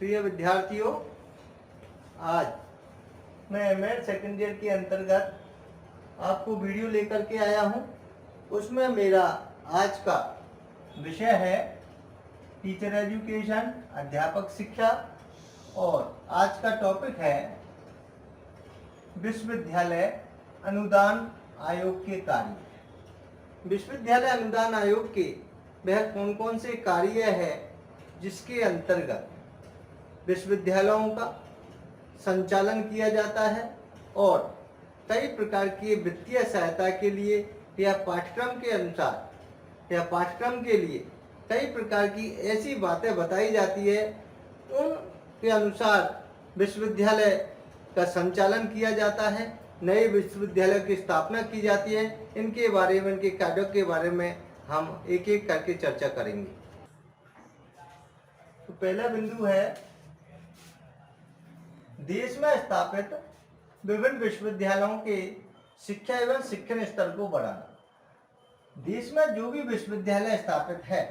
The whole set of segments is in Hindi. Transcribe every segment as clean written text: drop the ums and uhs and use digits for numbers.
प्रिय विद्यार्थियों, आज मैं एमएड सेकेंड ईयर के अंतर्गत आपको वीडियो लेकर के आया हूं। उसमें मेरा आज का विषय है टीचर एजुकेशन, अध्यापक शिक्षा, और आज का टॉपिक है विश्वविद्यालय अनुदान आयोग के कार्य। विश्वविद्यालय अनुदान आयोग के वह कौन कौन से कार्य है जिसके अंतर्गत विश्वविद्यालयों का संचालन किया जाता है और कई प्रकार की वित्तीय सहायता के लिए या पाठ्यक्रम के अनुसार या पाठ्यक्रम के लिए कई प्रकार की ऐसी बातें बताई जाती है, उनके अनुसार विश्वविद्यालय का संचालन किया जाता है, नए विश्वविद्यालय की स्थापना की जाती है। इनके बारे में, इनके कार्यों के बारे में हम एक एक करके चर्चा करेंगे। तो पहला बिंदु है देश में स्थापित विभिन्न विश्वविद्यालयों के शिक्षा एवं शिक्षण स्तर को बढ़ाना। देश में जो भी विश्वविद्यालय स्थापित है,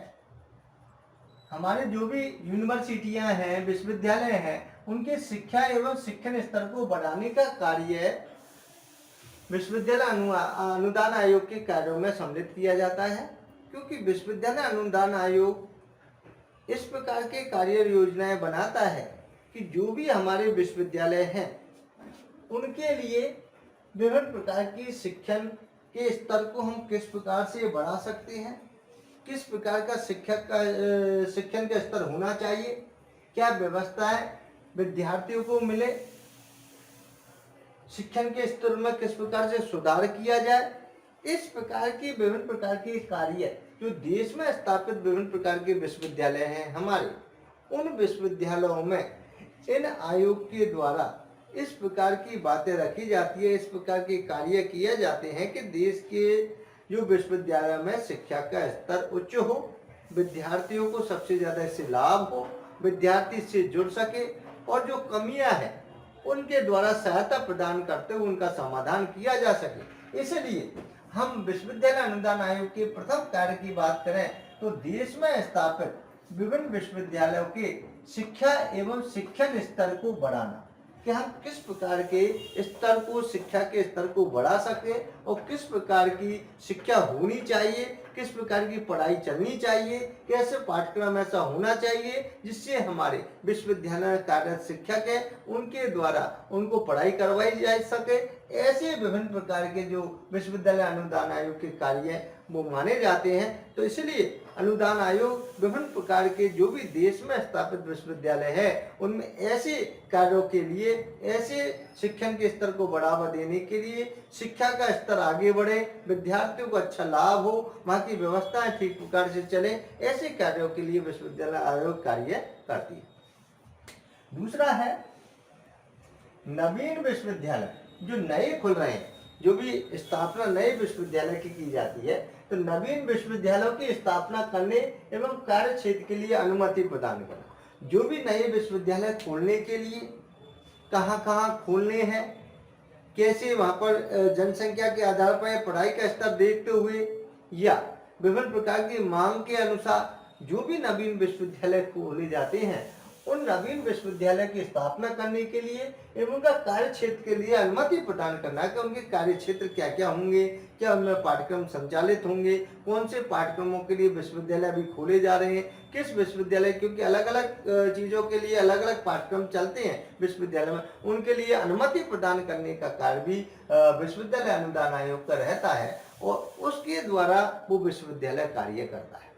हमारे जो भी यूनिवर्सिटियां हैं, विश्वविद्यालय हैं, उनके शिक्षा एवं शिक्षण स्तर को बढ़ाने का कार्य विश्वविद्यालय अनुदान आयोग के कार्यों में सम्मिलित किया जाता है। क्योंकि विश्वविद्यालय अनुदान आयोग इस प्रकार के कार्य योजनाएं बनाता है कि जो भी हमारे विश्वविद्यालय हैं उनके लिए विभिन्न प्रकार की शिक्षण के स्तर को हम किस प्रकार से बढ़ा सकते हैं, किस प्रकार का शिक्षण का स्तर होना चाहिए, क्या व्यवस्थाएं विद्यार्थियों को मिले, शिक्षण के स्तर में किस प्रकार से सुधार किया जाए, इस प्रकार की विभिन्न प्रकार के कार्य जो देश में स्थापित विभिन्न प्रकार के विश्वविद्यालय हैं हमारे, उन विश्वविद्यालयों में इन आयोग के द्वारा इस प्रकार की बातें रखी जाती है, इस प्रकार के कार्य किए जाते हैं कि देश के जो विश्वविद्यालय में शिक्षा का स्तर उच्च हो, विद्यार्थियों को सबसे ज़्यादा इससे लाभ हो, विद्यार्थी इससे जुड़ सके और जो कमियां हैं उनके द्वारा सहायता प्रदान करते हुए उनका समाधान किया जा सके। इसलिए हम विश्वविद्यालय अनुदान आयोग के प्रथम कार्य की बात करें तो देश में स्थापित विभिन्न विश्वविद्यालयों के शिक्षा एवं शिक्षण स्तर को बढ़ाना, कि हम किस प्रकार के स्तर को, शिक्षा के स्तर को बढ़ा सकें और किस प्रकार की शिक्षा होनी चाहिए, किस प्रकार की पढ़ाई चलनी चाहिए, कैसे पाठ्यक्रम ऐसा होना चाहिए जिससे हमारे विश्वविद्यालय कार्यरत शिक्षक है उनके द्वारा उनको पढ़ाई करवाई जा सके। ऐसे विभिन्न प्रकार के जो विश्वविद्यालय अनुदान आयोग के कार्य वो माने जाते हैं। तो इसलिए अनुदान आयोग विभिन्न प्रकार के जो भी देश में स्थापित विश्वविद्यालय है उनमें ऐसे कार्यों के लिए, ऐसे शिक्षण के स्तर को बढ़ावा देने के लिए, शिक्षा का स्तर आगे बढ़े, विद्यार्थियों को अच्छा लाभ हो, वहाँ की व्यवस्थाएं ठीक प्रकार से चले, ऐसे कार्यों के लिए विश्वविद्यालय आयोग कार्य करती है। दूसरा है नवीन विश्वविद्यालय जो नए खुल रहे हैं, जो भी स्थापना नए विश्वविद्यालय की जाती है, तो नवीन विश्वविद्यालयों की स्थापना करने एवं कार्य क्षेत्र के लिए अनुमति प्रदान करना। जो भी नए विश्वविद्यालय खोलने के लिए कहाँ खोलने हैं, कैसे वहाँ पर जनसंख्या के आधार पर पढ़ाई का स्तर देखते हुए या विभिन्न प्रकार की मांग के अनुसार जो भी नवीन विश्वविद्यालय खोले जाते हैं, उन नवीन विश्वविद्यालय की स्थापना करने के लिए एवं उनका कार्य क्षेत्र के लिए अनुमति प्रदान करना कि उनके कार्य क्षेत्र क्या क्या होंगे, क्या उनमें पाठ्यक्रम संचालित होंगे, कौन से पाठ्यक्रमों के लिए विश्वविद्यालय भी खोले जा रहे हैं, किस विश्वविद्यालय, क्योंकि अलग अलग चीज़ों के लिए अलग अलग पाठ्यक्रम चलते हैं विश्वविद्यालय में, उनके लिए अनुमति प्रदान करने का कार्य भी विश्वविद्यालय अनुदान आयोग का रहता है और उसके द्वारा वो विश्वविद्यालय कार्य करता है।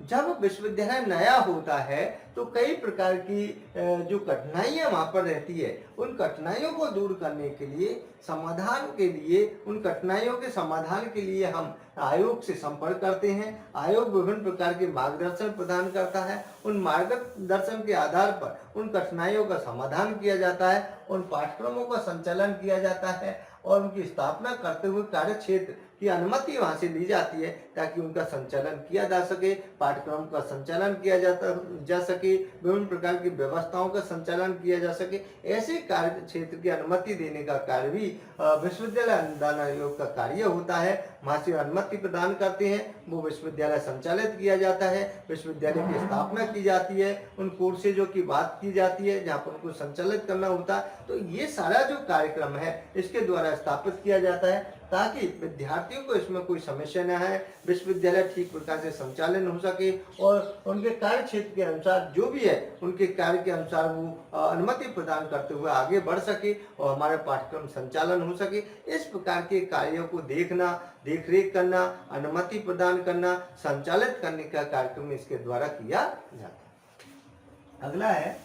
जब विश्वविद्यालय नया होता है तो कई प्रकार की जो कठिनाइयाँ वहाँ पर रहती है, उन कठिनाइयों को दूर करने के लिए, समाधान के लिए, उन कठिनाइयों के समाधान के लिए हम आयोग से संपर्क करते हैं। आयोग विभिन्न प्रकार के मार्गदर्शन प्रदान करता है, उन मार्गदर्शन के आधार पर उन कठिनाइयों का समाधान किया जाता है, उन पाठ्यक्रमों का संचालन किया जाता है और उनकी स्थापना करते हुए कार्य क्षेत्र की अनुमति वहाँ से ली जाती है ताकि उनका संचालन किया जा सके, पाठ्यक्रम का संचालन किया जा सके सके, विभिन्न प्रकार की व्यवस्थाओं का संचालन किया जा सके, ऐसे कार्य क्षेत्र की अनुमति देने का कार्य भी विश्वविद्यालय अनुदान आयोग का कार्य होता है। वहाँ से अनुमति प्रदान करते हैं, वो विश्वविद्यालय संचालित किया जाता है, विश्वविद्यालय की स्थापना की जाती है, उन कोर्सेजों की बात की जाती है जहाँ पर उनको संचालित करना होता है। तो ये सारा जो कार्यक्रम है इसके द्वारा स्थापित किया जाता है ताकि विद्यार्थियों को इसमें कोई समस्या न आए, विश्वविद्यालय ठीक प्रकार से संचालन हो सके और उनके कार्य क्षेत्र के अनुसार जो भी है उनके कार्य के अनुसार वो अनुमति प्रदान करते हुए आगे बढ़ सके और हमारे पाठ्यक्रम संचालन हो सके। इस प्रकार के कार्यों को देखना, देखरेख करना, अनुमति प्रदान करना, संचालित करने का कार्यक्रम इसके द्वारा किया जाता है। अगला है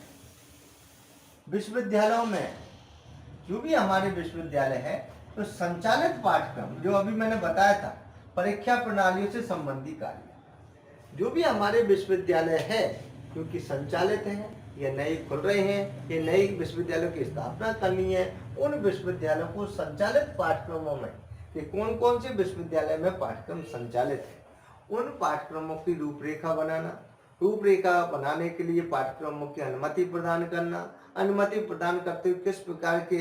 विश्वविद्यालयों में, जो भी हमारे विश्वविद्यालय है तो संचालित पाठ्यक्रम जो अभी मैंने बताया था, परीक्षा प्रणालियों से संबंधी कार्य, जो भी हमारे विश्वविद्यालय है क्योंकि संचालित है या नए खुल रहे हैं, ये नए विश्वविद्यालयों की स्थापना करनी है, उन विश्वविद्यालयों को संचालित पाठ्यक्रमों में कि कौन कौन से विश्वविद्यालय में पाठ्यक्रम संचालित है, उन पाठ्यक्रमों की रूपरेखा बनाना, रूपरेखा बनाने के लिए पाठ्यक्रमों की अनुमति प्रदान करना, अनुमति प्रदान करते हुए किस प्रकार के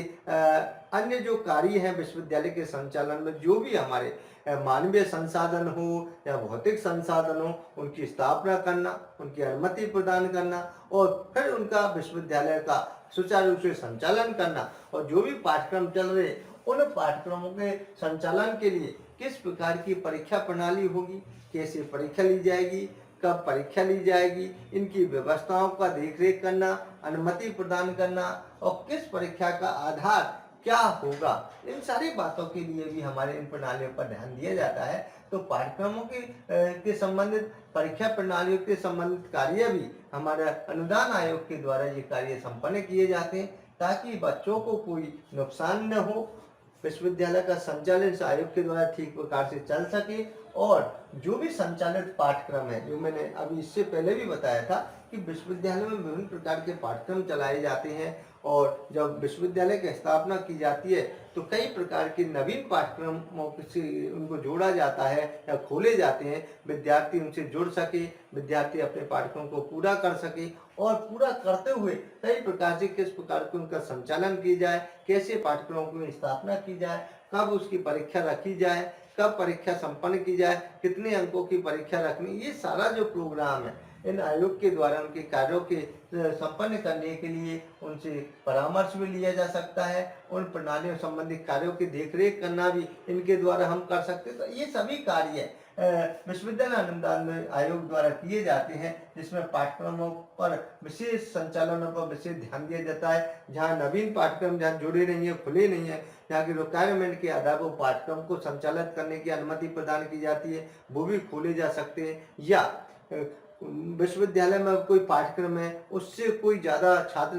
अन्य जो कार्य हैं विश्वविद्यालय के संचालन में, जो भी हमारे मानवीय संसाधन हो या भौतिक संसाधन हो, उनकी स्थापना करना, उनकी अनुमति प्रदान करना और फिर उनका विश्वविद्यालय का सुचारू रूप से संचालन करना, और जो भी पाठ्यक्रम चल रहे उन पाठ्यक्रमों के संचालन के लिए किस प्रकार की परीक्षा प्रणाली होगी, कैसे परीक्षा ली जाएगी, कब परीक्षा ली जाएगी, इनकी व्यवस्थाओं का देखरेख करना, अनुमति प्रदान करना और किस परीक्षा का आधार क्या होगा, इन सारी बातों के लिए भी हमारे इन प्रणालियों पर ध्यान दिया जाता है। तो पाठ्यक्रमों के संबंधित, परीक्षा प्रणालियों के संबंधित कार्य भी हमारे अनुदान आयोग के द्वारा ये कार्य संपन्न किए जाते हैं ताकि बच्चों को कोई नुकसान न हो, विश्वविद्यालय का संचालन इस आयोग के द्वारा ठीक प्रकार से चल सके और जो भी संचालित पाठ्यक्रम है, जो मैंने अभी इससे पहले भी बताया था कि विश्वविद्यालय में विभिन्न प्रकार के पाठ्यक्रम चलाए जाते हैं और जब विश्वविद्यालय की स्थापना की जाती है तो कई प्रकार के नवीन पाठ्यक्रमों से उनको जोड़ा जाता है या खोले जाते हैं, विद्यार्थी उनसे जुड़ सके, विद्यार्थी अपने पाठ्यक्रम को पूरा कर सके और पूरा करते हुए कई प्रकार से किस प्रकार के उनका संचालन की जाए, कैसे पाठ्यक्रमों की स्थापना की जाए, कब उसकी परीक्षा रखी जाए, कब परीक्षा संपन्न की जाए, कितने अंकों की परीक्षा रखनी, ये सारा जो प्रोग्राम है इन आयोग के द्वारा उनके कार्यों के संपन्न करने के लिए उनसे परामर्श भी लिया जा सकता है। उन प्रणालियों संबंधी कार्यों की देखरेख करना भी इनके द्वारा हम कर सकते हैं। तो ये सभी कार्य विश्वविद्यालय अनुदान आयोग द्वारा किए जाते हैं जिसमें पाठ्यक्रमों पर विशेष संचालनों पर विशेष ध्यान दिया जाता है। जहाँ नवीन पाठ्यक्रम जहाँ जुड़े नहीं है, खुले नहीं है, जहाँ की रिक्वायरमेंट के आधार पर पाठ्यक्रम को संचालित करने की अनुमति प्रदान की जाती है, वो भी खोले जा सकते हैं। या विश्वविद्यालय में कोई पाठ्यक्रम है उससे कोई ज़्यादा छात्र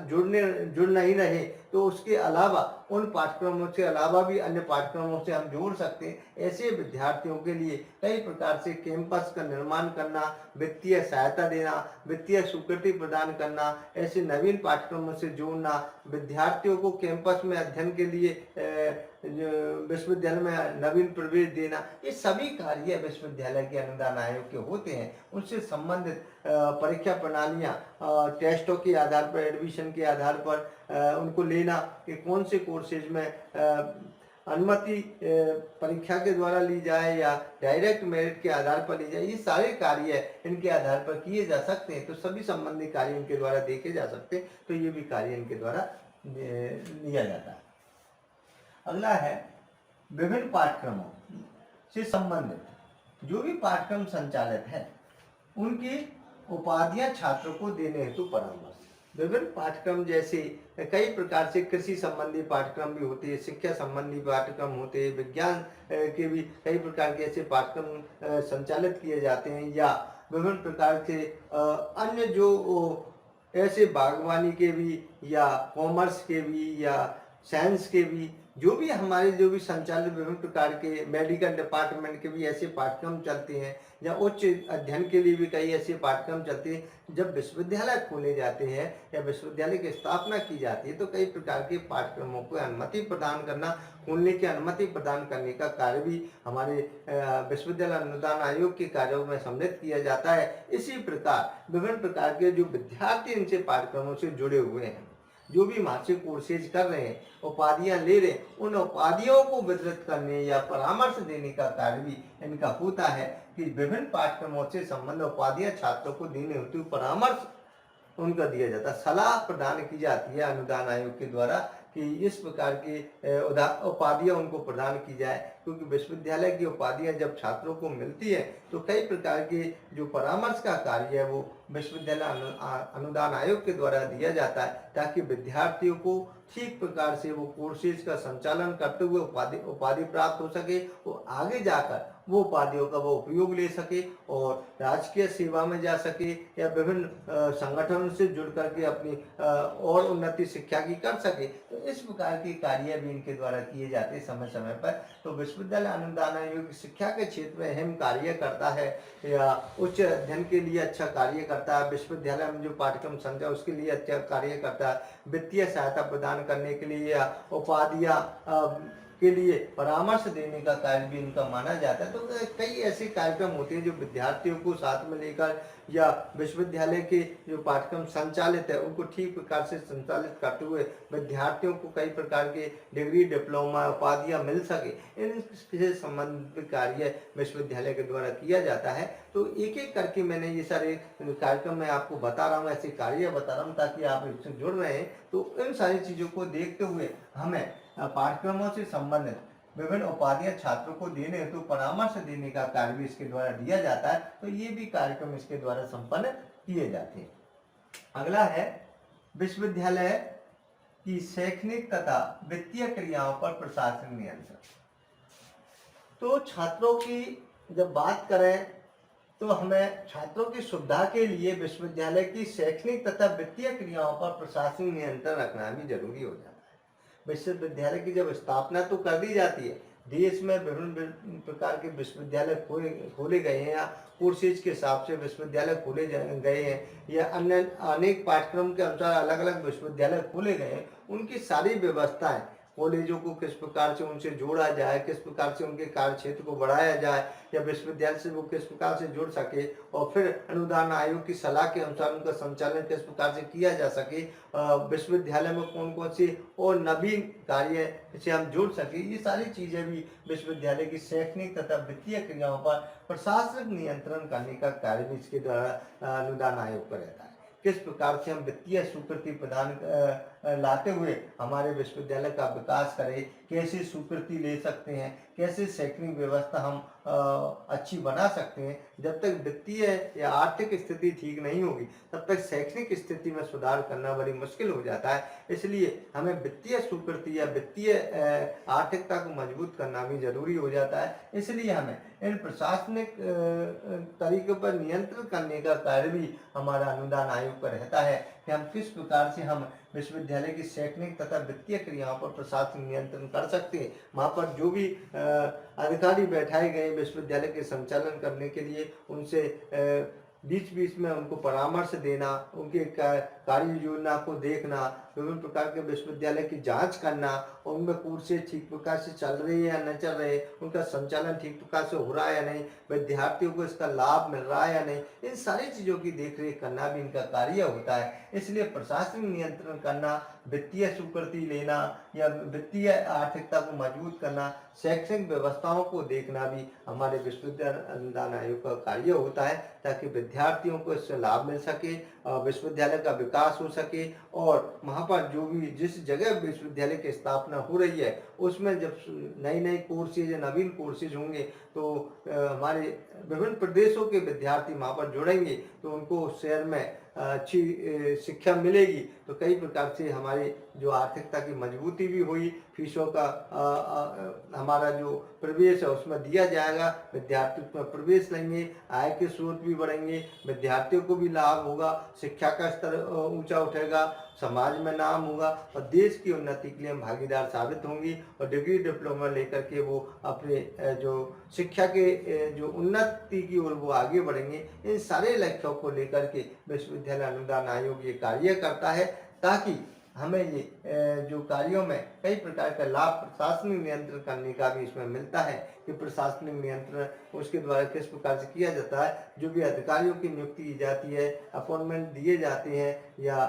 जुड़ नहीं रहे तो उसके अलावा उन पाठ्यक्रमों से अलावा भी अन्य पाठ्यक्रमों से हम जोड़ सकते हैं। ऐसे विद्यार्थियों के लिए कई प्रकार से कैंपस का निर्माण करना, वित्तीय सहायता देना, वित्तीय स्वीकृति प्रदान करना, ऐसे नवीन पाठ्यक्रमों से जोड़ना, विद्यार्थियों को कैंपस में अध्ययन के लिए विश्वविद्यालय में नवीन प्रवेश देना, ये सभी कार्य विश्वविद्यालय के अनुदान आयोग के होते हैं। उनसे संबंधित परीक्षा प्रणालियाँ, टेस्टों के आधार पर, एडमिशन के आधार पर उनको लेना कि कौन से कोर्सेज में अनुमति परीक्षा के द्वारा ली जाए या डायरेक्ट मेरिट के आधार पर ली जाए, ये सारे कार्य इनके आधार पर किए जा सकते हैं। तो सभी संबंधी कार्य इनके द्वारा देखे जा सकते हैं, तो ये भी कार्य इनके द्वारा लिया जाता है। अगला है विभिन्न पाठ्यक्रमों से संबंधित जो भी पाठ्यक्रम संचालित है उनकी उपाधियां छात्रों को देने हेतु परामर्श। विभिन्न पाठ्यक्रम जैसे कई प्रकार से कृषि संबंधी पाठ्यक्रम भी होते हैं, शिक्षा संबंधी पाठ्यक्रम होते हैं, विज्ञान के भी कई प्रकार के ऐसे पाठ्यक्रम संचालित किए जाते हैं, या विभिन्न प्रकार से अन्य जो ऐसे बागवानी के भी या कॉमर्स के भी या साइंस के भी, जो भी हमारे जो भी संचालित विभिन्न प्रकार के मेडिकल डिपार्टमेंट के भी ऐसे पाठ्यक्रम चलते हैं, या उच्च अध्ययन के लिए भी कई ऐसे पाठ्यक्रम चलते हैं। जब विश्वविद्यालय खोले जाते हैं या विश्वविद्यालय की स्थापना की जाती है तो कई प्रकार के पाठ्यक्रमों को अनुमति प्रदान करना, खोलने की अनुमति प्रदान करने का कार्य भी हमारे विश्वविद्यालय अनुदान आयोग के कार्यों में सम्मिलित किया जाता है। इसी प्रकार विभिन्न प्रकार के जो विद्यार्थी इनसे पाठ्यक्रमों से जुड़े हुए हैं, जो भी मासिक कोर्सेज कर रहे हैं, उपाधियां ले रहे हैं, उन उपाधियों को वितरित करने या परामर्श देने का कार्य भी इनका होता है कि विभिन्न पाठ्यक्रमों से संबंधित उपाधियां छात्रों को देने हेतु परामर्श उनका दिया जाता है, सलाह प्रदान की जाती है अनुदान आयोग के द्वारा कि इस प्रकार की उपाधियां उनको प्रदान की जाए। क्योंकि विश्वविद्यालय की उपाधियां जब छात्रों को मिलती है तो कई प्रकार के जो परामर्श का कार्य है वो विश्वविद्यालय अनुदान आयोग के द्वारा दिया जाता है, ताकि विद्यार्थियों को ठीक प्रकार से वो कोर्सेज का संचालन करते हुए उपाधि प्राप्त हो सके, वो आगे जाकर वो उपाधियों का वो उपयोग ले सके और राजकीय सेवा में जा सके या विभिन्न संगठनों से जुड़ करके अपनी और उन्नति शिक्षा की कर सके। तो इस प्रकार के कार्य भी इनके द्वारा किए जाते हैं समय समय पर। तो विश्वविद्यालय अनुदान आयोग शिक्षा के क्षेत्र में अहम कार्य करता है या उच्च अध्ययन के लिए अच्छा कार्य करता है, विश्वविद्यालय में जो पाठ्यक्रम संचालन उसके लिए अच्छा कार्य करता है, वित्तीय सहायता प्रदान करने के लिए या उपाधियां के लिए परामर्श देने का कार्य भी इनका माना जाता है। तो कई ऐसे कार्यक्रम होते हैं जो विद्यार्थियों को साथ में लेकर या विश्वविद्यालय के जो पाठ्यक्रम संचालित है उनको ठीक प्रकार से संचालित करते हुए विद्यार्थियों को कई प्रकार के डिग्री, डिप्लोमा, उपाधियां मिल सके, इनसे संबंधित कार्य विश्वविद्यालय के द्वारा किया जाता है। तो एक एक करके मैंने ये सारे कार्यक्रम मैं आपको बता रहा हूँ, ऐसे कार्य बता रहा हूँ ताकि आप इससे जुड़ रहे हैं। तो इन सारी चीज़ों को देखते हुए हमें पाठ्यक्रमों से संबंधित विभिन्न उपाधियां छात्रों को देने हेतु परामर्श देने का कार्य भी इसके द्वारा दिया जाता है। तो ये भी कार्यक्रम इसके द्वारा संपन्न किए जाते हैं। अगला है विश्वविद्यालय की शैक्षणिक तथा वित्तीय क्रियाओं पर प्रशासनिक नियंत्रण। तो छात्रों की जब बात करें तो हमें छात्रों की सुविधा के लिए विश्वविद्यालय की शैक्षणिक तथा वित्तीय क्रियाओं पर प्रशासनिक नियंत्रण रखना भी जरूरी हो जाता है। विश्वविद्यालय की जब स्थापना तो कर दी जाती है, देश में विभिन्न प्रकार के विश्वविद्यालय खोले गए हैं या कोर्सेज के हिसाब से विश्वविद्यालय खोले गए हैं या अन्य अनेक पाठ्यक्रम के अनुसार अलग अलग विश्वविद्यालय खोले गए हैं, उनकी सारी व्यवस्थाएं कॉलेजों को किस प्रकार से उनसे जोड़ा जाए, किस प्रकार से उनके कार्य क्षेत्र को बढ़ाया जाए या विश्वविद्यालय से वो किस प्रकार से जुड़ सके और फिर अनुदान आयोग की सलाह के अनुसार उनका संचालन किस प्रकार से किया जा सके, विश्वविद्यालय में कौन कौन से और नवीन कार्य से हम जुड़ सके, ये सारी चीजें भी विश्वविद्यालय की शैक्षणिक तथा वित्तीय क्रियाओं पर प्रशासनिक नियंत्रण करने का कार्य भी इसके द्वारा अनुदान आयोग पर रहता है। किस प्रकार से हम वित्तीय स्वीकृति प्रदान लाते हुए हमारे विश्वविद्यालय का विकास करें, कैसे स्वीकृति ले सकते हैं, कैसे शैक्षणिक व्यवस्था हम अच्छी बना सकते हैं। जब तक वित्तीय या आर्थिक स्थिति ठीक नहीं होगी तब तक शैक्षणिक स्थिति में सुधार करना बड़ी मुश्किल हो जाता है। इसलिए हमें वित्तीय स्वीकृति या वित्तीय आर्थिकता को मजबूत करना भी जरूरी हो जाता है। इसलिए हमें इन प्रशासनिक तरीकों पर नियंत्रण करने का कार्य भी हमारा अनुदान आयोग पर रहता है कि हम किस प्रकार से हम विश्वविद्यालय की शैक्षणिक तथा वित्तीय क्रियाओं पर प्रशासनिक नियंत्रण कर सकते हैं। वहाँ पर जो भी अधिकारी बैठाए गए विश्वविद्यालय के संचालन करने के लिए, उनसे बीच बीच में उनको परामर्श देना, उनके कार्य योजना को देखना, विभिन्न प्रकार के विश्वविद्यालय की जांच करना, उनमें कोर्सेज ठीक प्रकार से चल रही है या न चल रहे, उनका संचालन ठीक प्रकार से हो रहा है या नहीं, विद्यार्थियों को इसका लाभ मिल रहा है या नहीं, इन सारी चीज़ों की देखरेख करना भी इनका कार्य होता है। इसलिए प्रशासनिक नियंत्रण करना, वित्तीय स्वीकृति लेना या वित्तीय आर्थिकता को मजबूत करना, शैक्षणिक व्यवस्थाओं को देखना भी हमारे विश्वविद्यालय अनुदान आयोग का कार्य होता है, ताकि विद्यार्थियों को इससे लाभ मिल सके, विश्वविद्यालय का विकास हो सके और वहाँ पर जो भी जिस जगह विश्वविद्यालय की स्थापना हो रही है उसमें जब नई नई कोर्सेज या नवीन कोर्सेज होंगे तो हमारे विभिन्न प्रदेशों के विद्यार्थी वहाँ पर जुड़ेंगे तो उनको शहर में अच्छी शिक्षा मिलेगी। तो कई प्रकार से हमारी जो आर्थिकता की मजबूती भी हुई, फीसों का हमारा जो प्रवेश है उसमें दिया जाएगा, विद्यार्थी उसमें प्रवेश लेंगे, आय के स्रोत भी बढ़ेंगे, विद्यार्थियों को भी लाभ होगा, शिक्षा का स्तर ऊंचा उठेगा, समाज में नाम होगा और देश की उन्नति के लिए हम भागीदार साबित होंगी और डिग्री डिप्लोमा लेकर के वो अपने जो शिक्षा के जो उन्नति की ओर वो आगे बढ़ेंगे। इन सारे लक्ष्यों को लेकर के विश्वविद्यालय अनुदान आयोग ये कार्य करता है, ताकि हमें ये जो कार्यों में कई प्रकार का लाभ प्रशासनिक नियंत्रण करने का भी इसमें मिलता है कि प्रशासनिक नियंत्रण उसके द्वारा किस प्रकार से किया जाता है। जो भी अधिकारियों की नियुक्ति की जाती है, अपॉइंटमेंट दिए जाते हैं या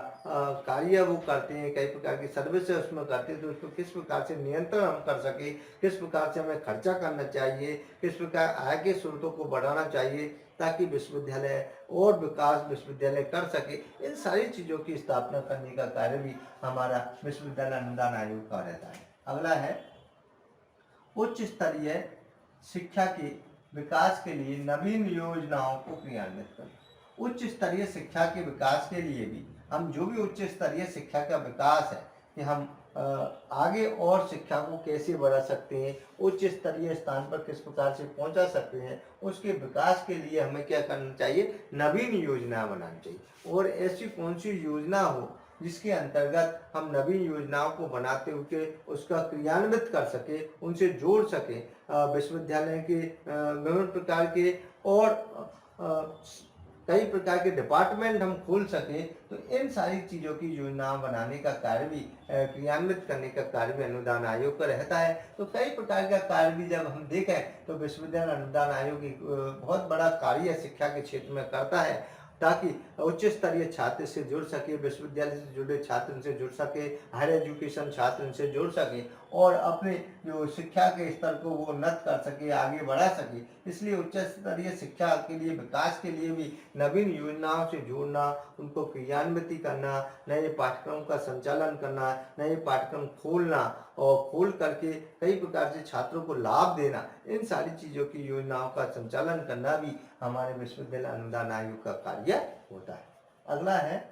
कार्य वो करते हैं, कई प्रकार की सर्विस उसमें करते हैं, तो उसको किस प्रकार से नियंत्रण हम कर सके, किस प्रकार से हमें खर्चा करना चाहिए, किस प्रकार आय के स्रोतों को बढ़ाना चाहिए ताकि विश्वविद्यालय और विकास विश्वविद्यालय कर सके। इन सारी चीज़ों की स्थापना करने का कार्य भी हमारा विश्वविद्यालय अनुदान आयोग का रहता है। अगला है उच्च स्तरीय शिक्षा के विकास के लिए नवीन योजनाओं को क्रियान्वित करना। उच्च स्तरीय शिक्षा के विकास के लिए भी हम जो भी उच्च स्तरीय शिक्षा का विकास है कि हम आगे और शिक्षा को कैसे बढ़ा सकते हैं, उच्च स्तरीय स्थान पर किस प्रकार से पहुंचा सकते हैं, उसके विकास के लिए हमें क्या करना चाहिए, नवीन योजना बनानी चाहिए। और ऐसी कौन सी योजना हो जिसके अंतर्गत हम नवीन योजनाओं को बनाते हुए उसका क्रियान्वित कर सके, उनसे जोड़ सके, विश्वविद्यालय के विभिन्न प्रकार के और कई प्रकार के डिपार्टमेंट हम खोल सके। तो इन सारी चीज़ों की योजना बनाने का कार्य भी क्रियान्वित करने का कार्य भी अनुदान आयोग का रहता है। तो कई प्रकार का कार्य भी जब हम देखें तो विश्वविद्यालय अनुदान आयोग एक बहुत बड़ा कार्य शिक्षा के क्षेत्र में करता है, ताकि उच्च स्तरीय छात्र से जुड़ सके, विश्वविद्यालय से जुड़े छात्र उनसे जुड़ सके, हायर एजुकेशन छात्र उनसे जुड़ सके और अपने जो शिक्षा के स्तर को वो उन्नत कर सके, आगे बढ़ा सके। इसलिए उच्च स्तरीय शिक्षा के लिए विकास के लिए भी नवीन योजनाओं से जोड़ना, उनको क्रियान्वित करना, नए पाठ्यक्रम का संचालन करना, नए पाठ्यक्रम खोलना और खोल करके कई प्रकार से छात्रों को लाभ देना, इन सारी चीज़ों की योजनाओं का संचालन करना भी हमारे विश्वविद्यालय अनुदान आयोग का कार्य होता है। अगला है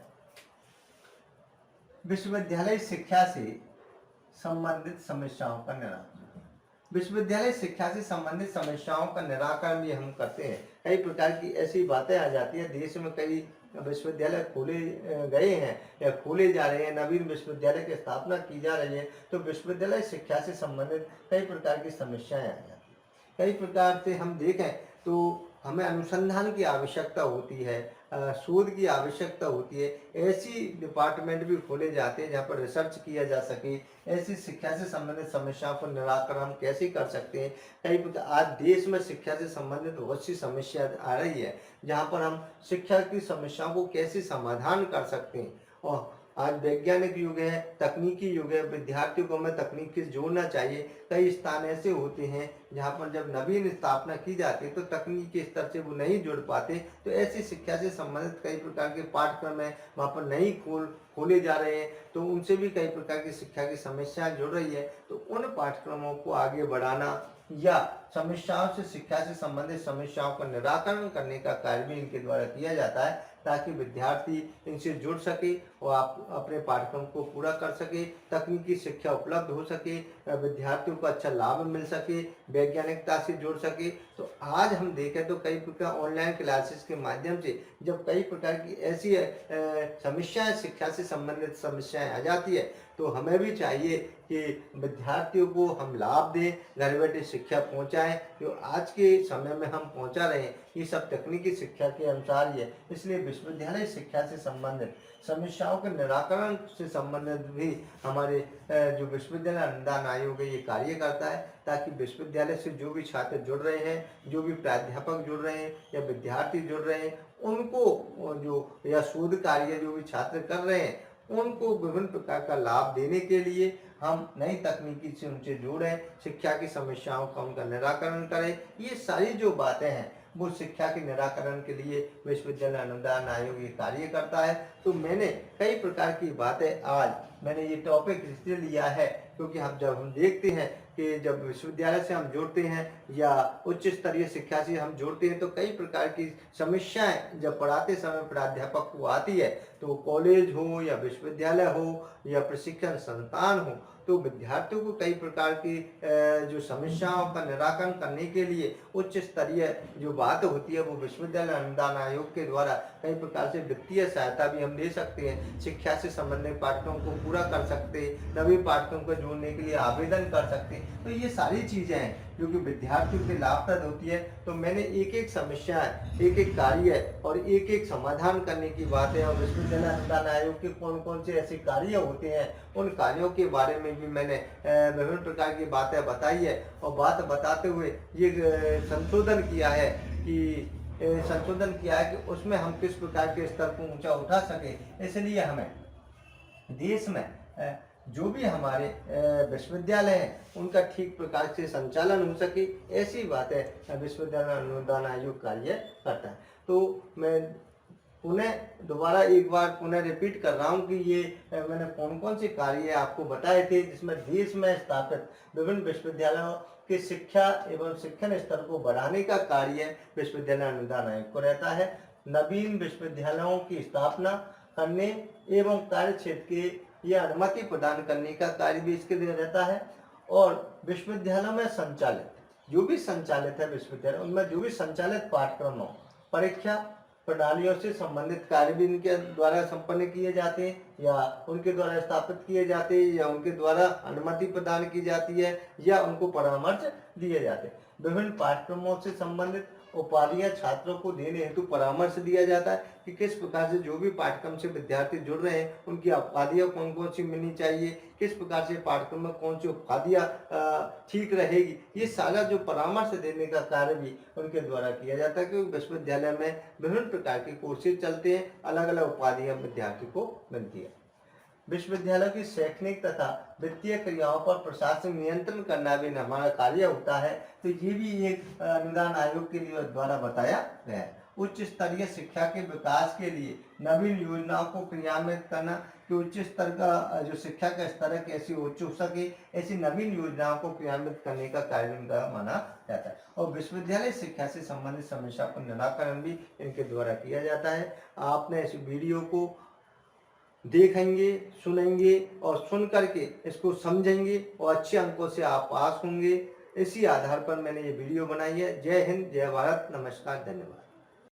विश्वविद्यालय शिक्षा से संबंधित समस्याओं का निराकरण। विश्वविद्यालय शिक्षा से संबंधित समस्याओं का निराकरण भी हम करते हैं। कई प्रकार की ऐसी बातें आ जाती है, देश में कई विश्वविद्यालय खोले गए हैं या खोले जा रहे हैं, नवीन विश्वविद्यालय की स्थापना की जा रही है, तो विश्वविद्यालय शिक्षा से संबंधित कई प्रकार की समस्याएं आ जाती हैं। कई प्रकार से हम देखें तो हमें अनुसंधान की आवश्यकता होती है, शोध की आवश्यकता होती है। ऐसी डिपार्टमेंट भी खोले जाते हैं जहाँ पर रिसर्च किया जा सके। ऐसी शिक्षा से संबंधित समस्याओं पर निराकरण हम कैसे कर सकते हैं। कई प्रकार आज देश में शिक्षा से संबंधित बहुत सी समस्या आ रही है, जहाँ पर हम शिक्षा की समस्याओं को कैसे समाधान कर सकते हैं। और आज वैज्ञानिक युग है, तकनीकी युग है, विद्यार्थियों को हमें तकनीक से जोड़ना चाहिए। कई स्थान ऐसे होते हैं जहाँ पर जब नवीन स्थापना की जाती है तो तकनीक के स्तर से वो नहीं जुड़ पाते, तो ऐसी शिक्षा से संबंधित कई प्रकार के पाठ्यक्रम है वहाँ पर नहीं खोले जा रहे हैं, तो उनसे भी कई प्रकार की शिक्षा की समस्याएं जुड़ रही है। तो उन पाठ्यक्रमों को आगे बढ़ाना या समस्याओं से शिक्षा से संबंधित समस्याओं का निराकरण करने का कार्य भी इनके द्वारा किया जाता है, ताकि विद्यार्थी इनसे जुड़ सके और आप अपने पाठ्यक्रम को पूरा कर सके, तकनीकी शिक्षा उपलब्ध हो सके, विद्यार्थियों को अच्छा लाभ मिल सके, वैज्ञानिकता से जुड़ सके। तो आज हम देखें तो कई प्रकार ऑनलाइन क्लासेस के माध्यम से जब कई प्रकार की ऐसी समस्याएं, शिक्षा से संबंधित समस्याएं आ जाती है, तो हमें भी चाहिए कि विद्यार्थियों को हम लाभ दें, घर बैठे शिक्षा पहुंचाएं। जो आज के समय में हम पहुंचा रहे हैं ये सब तकनीकी शिक्षा के अनुसार ही है। इसलिए विश्वविद्यालय शिक्षा से संबंधित समस्याओं के निराकरण से संबंधित भी हमारे जो विश्वविद्यालय अनुदान आयोग है ये कार्य करता है, ताकि विश्वविद्यालय से जो भी छात्र जुड़ रहे हैं, जो भी प्राध्यापक जुड़ रहे हैं या विद्यार्थी जुड़ रहे हैं, उनको जो या शोध कार्य जो भी छात्र कर रहे हैं उनको विभिन्न प्रकार का लाभ देने के लिए हम नई तकनीकी से उनसे जोड़ें, शिक्षा की समस्याओं का उनका निराकरण करें। ये सारी जो बातें हैं वो शिक्षा के निराकरण के लिए विश्वविद्यालय अनुदान आयोग ये कार्य करता है। तो मैंने कई प्रकार की बातें, आज मैंने ये टॉपिक इसलिए लिया है क्योंकि जब हम देखते हैं कि जब विश्वविद्यालय से हम जुड़ते हैं या उच्च स्तरीय शिक्षा से हम जुड़ते हैं तो कई प्रकार की समस्याएं जब पढ़ाते समय प्राध्यापक को आती है, तो कॉलेज हो या विश्वविद्यालय हो या प्रशिक्षण संस्थान हो, तो विद्यार्थियों को कई प्रकार की जो समस्याओं का निराकरण करने के लिए उच्च स्तरीय जो बात होती है वो विश्वविद्यालय अनुदान आयोग के द्वारा कई प्रकार से वित्तीय सहायता भी हम दे सकते हैं। शिक्षा से संबंधित पाठ्यक्रमों को पूरा कर सकते, नए पाठ्यक्रम को जोड़ने के लिए आवेदन कर सकते। तो ये सारी चीजें हैं जो कि विद्यार्थियों के लाभप्रद होती है। तो मैंने एक एक समस्याएं, एक एक कार्य और एक एक समाधान करने की बातें और विश्वविद्यालय अनुदान आयोग के कौन कौन से ऐसे कार्य होते हैं उन कार्यों के बारे में भी मैंने विभिन्न प्रकार की बातें बताई है। और बात बताते हुए ये संशोधन किया है कि उसमें हम किस प्रकार के स्तर को ऊंचा उठा सके। इसलिए हमें देश में जो भी हमारे विश्वविद्यालय हैं उनका ठीक प्रकार से संचालन हो सके, ऐसी बातें विश्वविद्यालय अनुदान आयोग कार्य करता है। तो मैं दोबारा एक बार पुनः रिपीट कर रहा हूँ कि ये मैंने कौन कौन से कार्य आपको बताए थे जिसमें देश में स्थापित विभिन्न विश्वविद्यालयों के शिक्षा एवं शिक्षण स्तर को बढ़ाने का कार्य विश्वविद्यालय अनुदान आयोग को रहता है। नवीन विश्वविद्यालयों की स्थापना करने एवं कार्य क्षेत्र के यह अनुमति प्रदान करने का कार्य भी इसके लिए रहता है। और विश्वविद्यालयों में संचालित जो भी संचालित है विश्वविद्यालय उनमें जो भी संचालित पाठ्यक्रमों परीक्षा प्रणालियों से संबंधित कार्य भी इनके द्वारा संपन्न किए जाते हैं या उनके द्वारा स्थापित किए जाते हैं या उनके द्वारा अनुमति प्रदान की जाती है या उनको परामर्श दिए जाते हैं। विभिन्न पाठ्यक्रमों से संबंधित उपाधियां छात्रों को देने हेतु परामर्श दिया जाता है कि किस प्रकार से जो भी पाठ्यक्रम से विद्यार्थी जुड़ रहे हैं उनकी उपाधियां कौन कौन सी मिलनी चाहिए, किस प्रकार से पाठ्यक्रम में कौन सी उपाधियां ठीक रहेगी। ये सारा जो परामर्श देने का कार्य भी उनके द्वारा किया जाता है क्योंकि विश्वविद्यालय में विभिन्न प्रकार के कोर्सेज चलते हैं, अलग अलग उपाधियां विद्यार्थी को मिलती है। विश्वविद्यालय की शैक्षणिक तथा वित्तीय क्रियाओं पर प्रशासन नियंत्रण करना भी हमारा कार्य होता है। तो ये भी एक अनुदान आयोग के लिए द्वारा बताया गया है। उच्च स्तरीय शिक्षा के विकास के लिए नवीन योजनाओं को क्रियान्वित करना कि उच्च स्तर का जो शिक्षा का स्तर है कैसे उच्च हो सके, ऐसी नवीन योजनाओं को क्रियान्वित करने का कार्य इनका माना जाता है। और विश्वविद्यालय शिक्षा से संबंधित समस्या का निराकरण भी इनके द्वारा किया जाता है। आपने इस वीडियो को देखेंगे, सुनेंगे और सुन करके इसको समझेंगे और अच्छे अंकों से आप पास होंगे। इसी आधार पर मैंने ये वीडियो बनाई है। जय हिंद, जय भारत, नमस्कार, धन्यवाद।